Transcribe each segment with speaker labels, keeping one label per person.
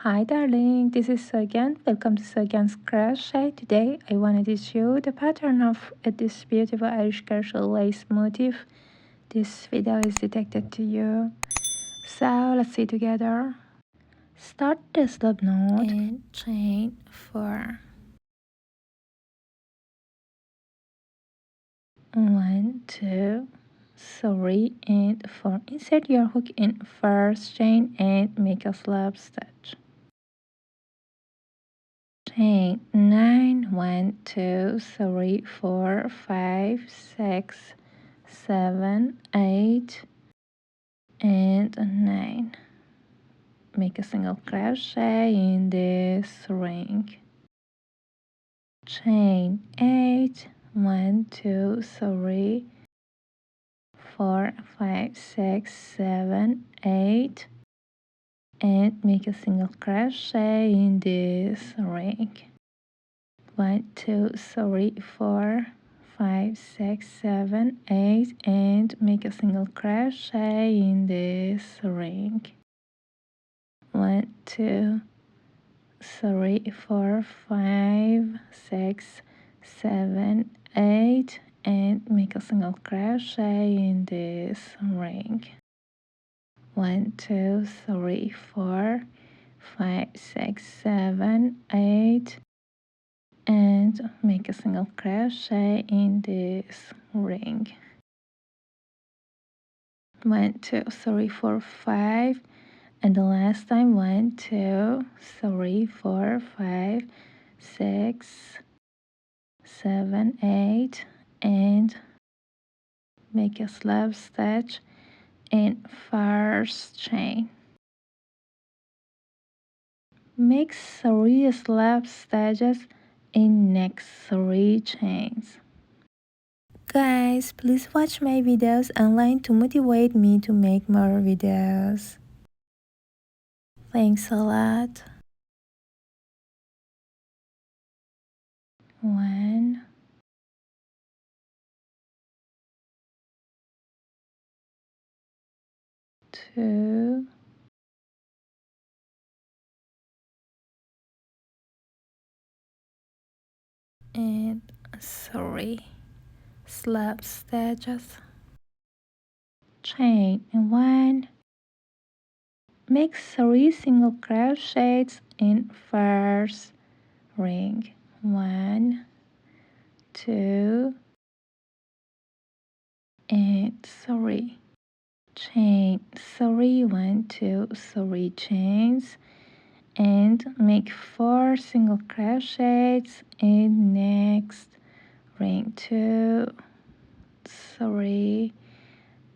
Speaker 1: Hi darling, this is Sergen. Welcome to Sergen's Crochet. Today I wanted to show the pattern of this beautiful Irish crochet lace motif. This video is dedicated to you. So let's see together. Start the slip knot and chain 4. 1, 2, 3 and 4. Insert your hook in first chain and make a slip stitch. Chain 9, 1, 2, 3, 4, 5, 6, 7, 8 and 9. Make a single crochet in this ring. Chain 8, 1, 2, 3, 4, 5, 6, 7, 8 and make a single crochet in this ring. 1, 2, 3, 4, 5, 6, 7, 8 and make a single crochet in this ring. 1, 2, 3, 4, 5, 6, 7, 8 and make a single crochet in this ring. 1, 2, 3, 4, 5, 6, 7, 8 and make a single crochet in this ring. 1, 2, 3, 4, 5 and the last time 1, 2, 3, 4, 5, 6, 7, 8 and make a slip stitch in first chain. Make 3 slip stitches in next 3 chains. Guys, please watch my videos online to motivate me to make more videos. Thanks a lot. 1, 2, and 3 slip stitches. Chain 1. Make 3 single crochets in first ring. 1, 2 and 3. Chain 3, 1, 2, 3 chains and make 4 single crochets in next ring. 2, 3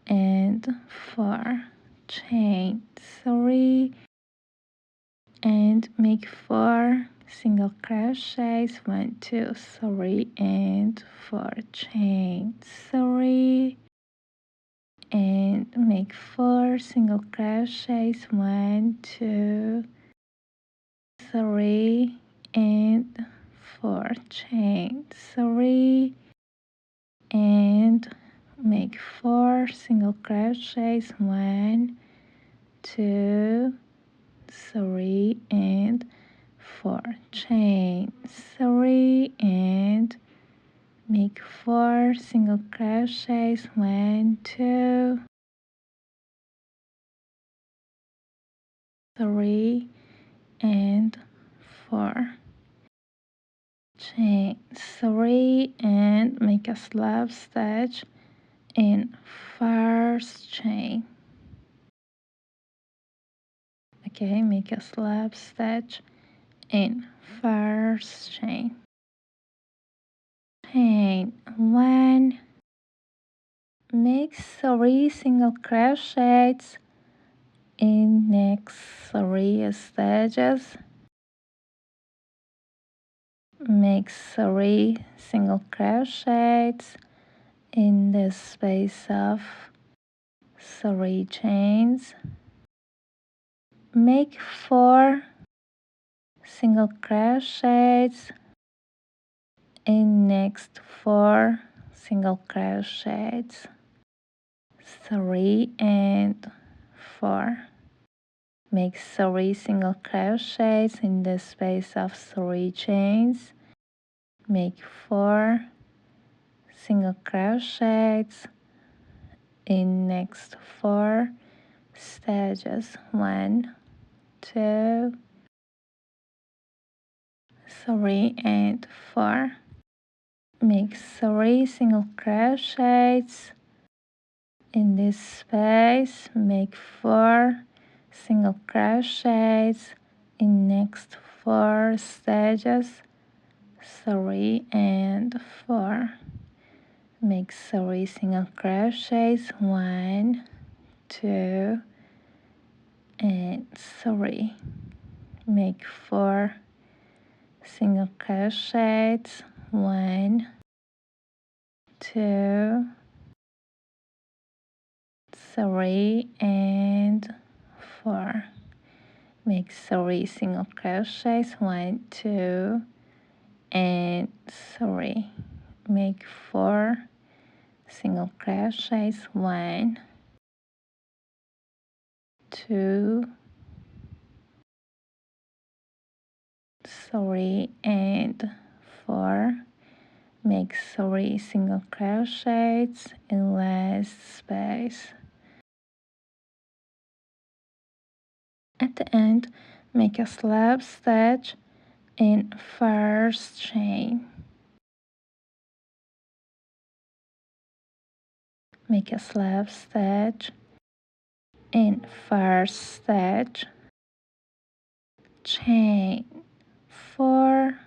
Speaker 1: and 4. Chain 3 and make 4 single crochets. 1, 2, 3 and 4. Chain 3 and make 4 single crochets. 1, 2, 3 and 4. Chain 3 and make 4 single crochets. 1, 2, 3 and 4. Chain 3 and make 4 single crochets. 1, 2, 3 and 4. Chain 3 and make a slip stitch in first chain. Okay, make a slip stitch in first chain. Chain 1, make 3 single crochets in next 3 stitches. Make 3 single crochets in the space of 3 chains. Make 4 single crochets in next 4 single crochets. 3 and 4. Make 3 single crochets in the space of 3 chains. Make 4 single crochets in next 4 stages. 1, 2, 3 and 4. Make 3 single crochets in this space. Make 4 single crochets in next 4 stages. 3 and 4. Make 3 single crochets. 1, 2 and 3. Make 4 single crochets. 1, 2, 3 and 4. Make 3 single crochets. 1, 2 and 3. Make 4 single crochets. 1, 2, 3 and 4. Make 3 single crochets in last space. At the end, make a slip stitch in first chain. Make a slip stitch in first stitch, chain 4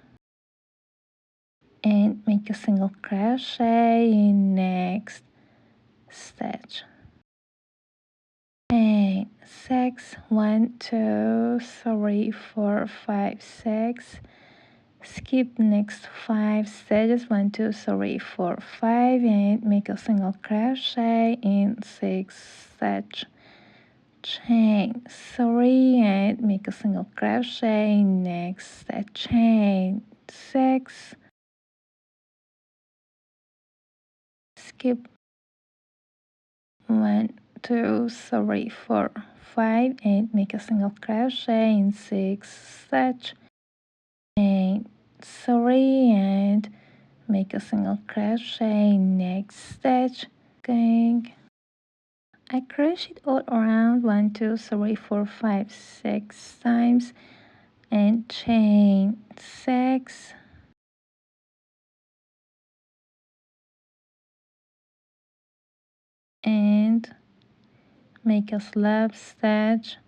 Speaker 1: and make a single crochet in next stitch. Chain 6, 1, 2, 3, 4, 5, 6. Skip next 5 stitches, 1, 2, 3, 4, 5 and make a single crochet in 6 stitch. Chain 3 and make a single crochet in next stitch. Chain 6. Skip 1, 2, 3, 4, 5 and make a single crochet in 6 stitch. Chain 3 and make a single crochet in next stitch. Going. I crocheted all around 1, 2, 3, 4, 5, 6 times and chain 6 and make a slip stitch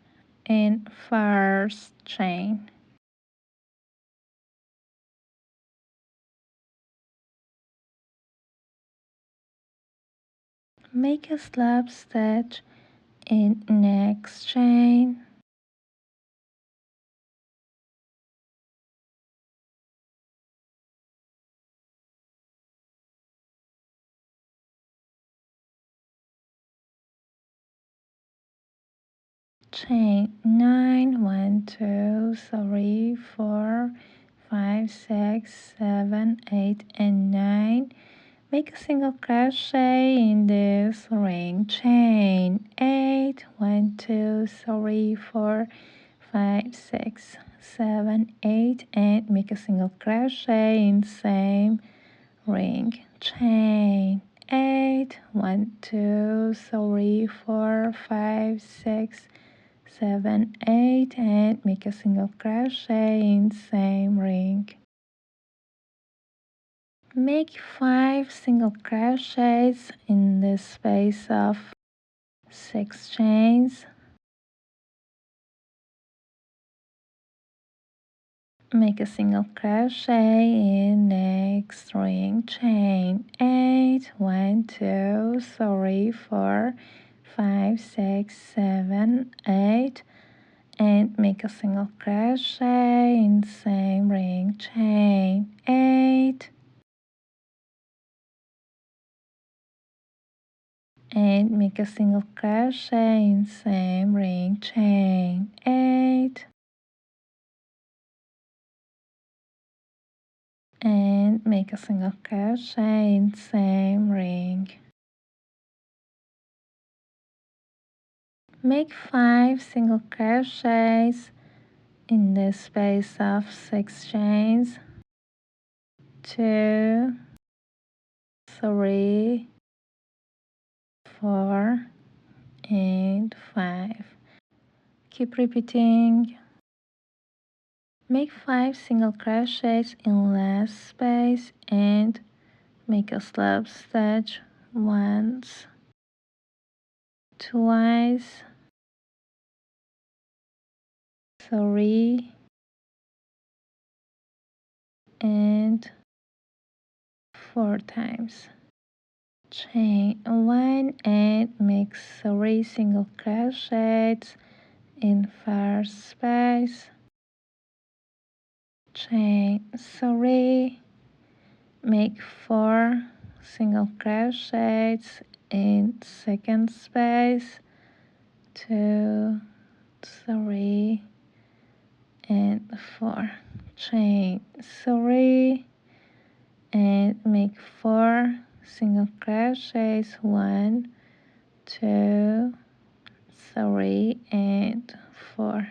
Speaker 1: in first chain. Make a slip stitch in next chain. Chain 9, 1, 2, 3, 4, 5, 6, 7, 8 and 9. Make a single crochet in this ring. Chain 8, 1, 2, 3, 4, 5, 6, 7, 8 and make a single crochet in same ring. Chain 8, 1, 2, 3, 4, 5, 6, 7, 8 and make a single crochet in same ring. Make 5 single crochets in the space of 6 chains. Make a single crochet in next ring. Chain 8, 1, 2, 3, 4, 5, 6, 7, 8 and make a single crochet in same ring. Chain 8 and make a single crochet in same ring. Chain 8 and make a single crochet in same ring. Make 5 single crochets in the space of 6 chains. 2, 3, 4, and 5. Keep repeating. Make 5 single crochets in last space and make a slip stitch once, twice, 3, and 4 times. Chain 1 and make 3 single crochets in first space. Chain 3, make 4 single crochets in second space. 2, 3, and 4. Chain 3 and make 4 single crochets. 1, 2, 3, and 4.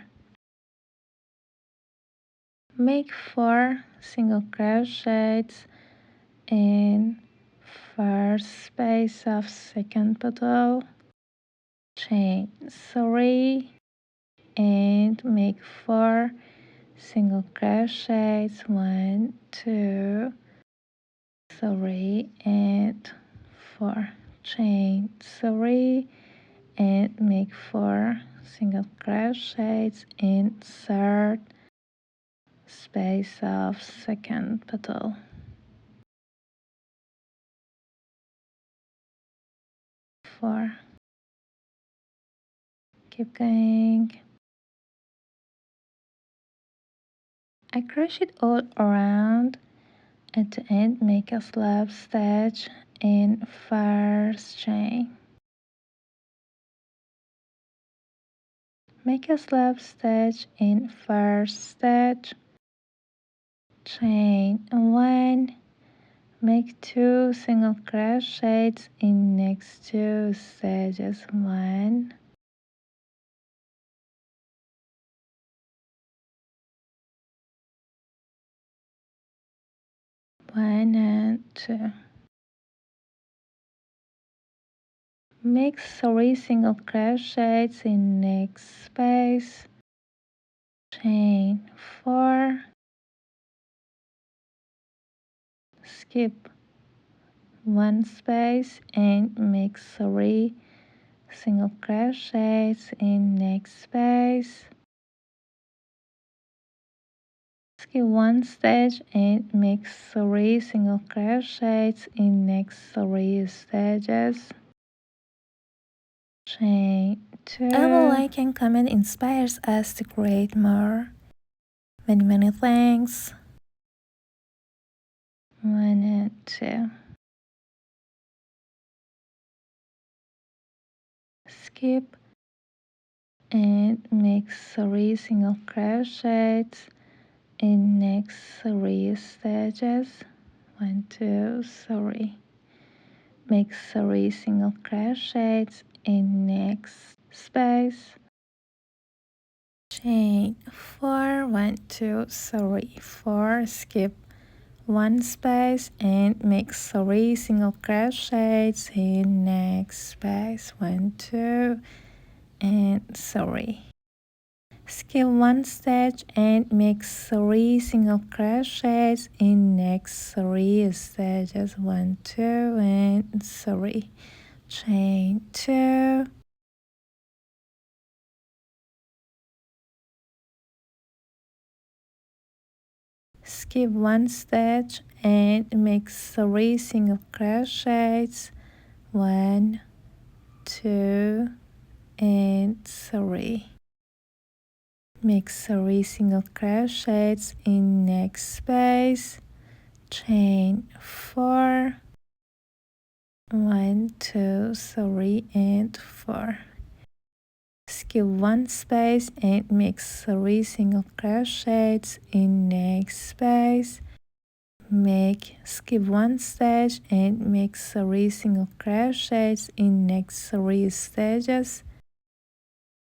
Speaker 1: Make 4 single crochets in first space of second petal. Chain 3 and make 4 single crochets. 1, 2, 3, and 4. Chain 3 and make 4 single crochets in third space of second petal. 4. Keep going. I crochet all around. At the end, make a slip stitch in first chain. Make a slip stitch in first stitch. Chain 1. Make 2 single crochets in next 2 stitches. 1, 1 and 2. Make 3 single crochets in next space. Chain 4. Skip 1 space and make 3 single crochets in next space. Skip 1 stitch and make 3 single crochets in next 3 stitches. Chain 2. A like and comment inspires us to create more. Many thanks. 1 and 2. Skip and make 3 single crochets in next 3 stitches. 1, 2, 3. Make 3 single crochets in next space. Chain 4, 1, 2, 3, 4. Skip 1 space and make 3 single crochets in next space. 1, 2, and 3. Skip 1 stitch and make 3 single crochets in next 3 stitches. 1, 2, and 3. Chain 2. Skip 1 stitch and make 3 single crochets. 1, 2, and 3. Make 3 single crochets in next space. Chain 4. 1, 2, 3, and 4. Skip 1 space and make 3 single crochets in next space. Skip 1 stitch and make 3 single crochets in next 3 stitches.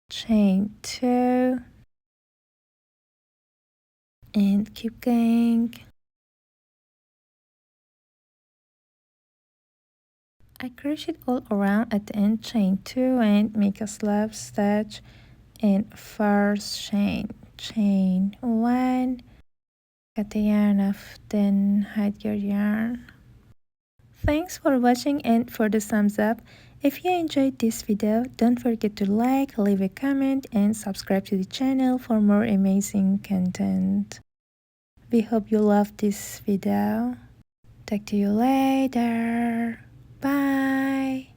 Speaker 1: chain 2, and keep going. I crochet all around at the end, chain 2 and make a slip stitch in first chain 1, cut the yarn off, then hide your yarn. Thanks for watching and for the thumbs up. If you enjoyed this video, don't forget to like, leave a comment and subscribe to the channel for more amazing content. We hope you loved this video. Talk to you later. Bye.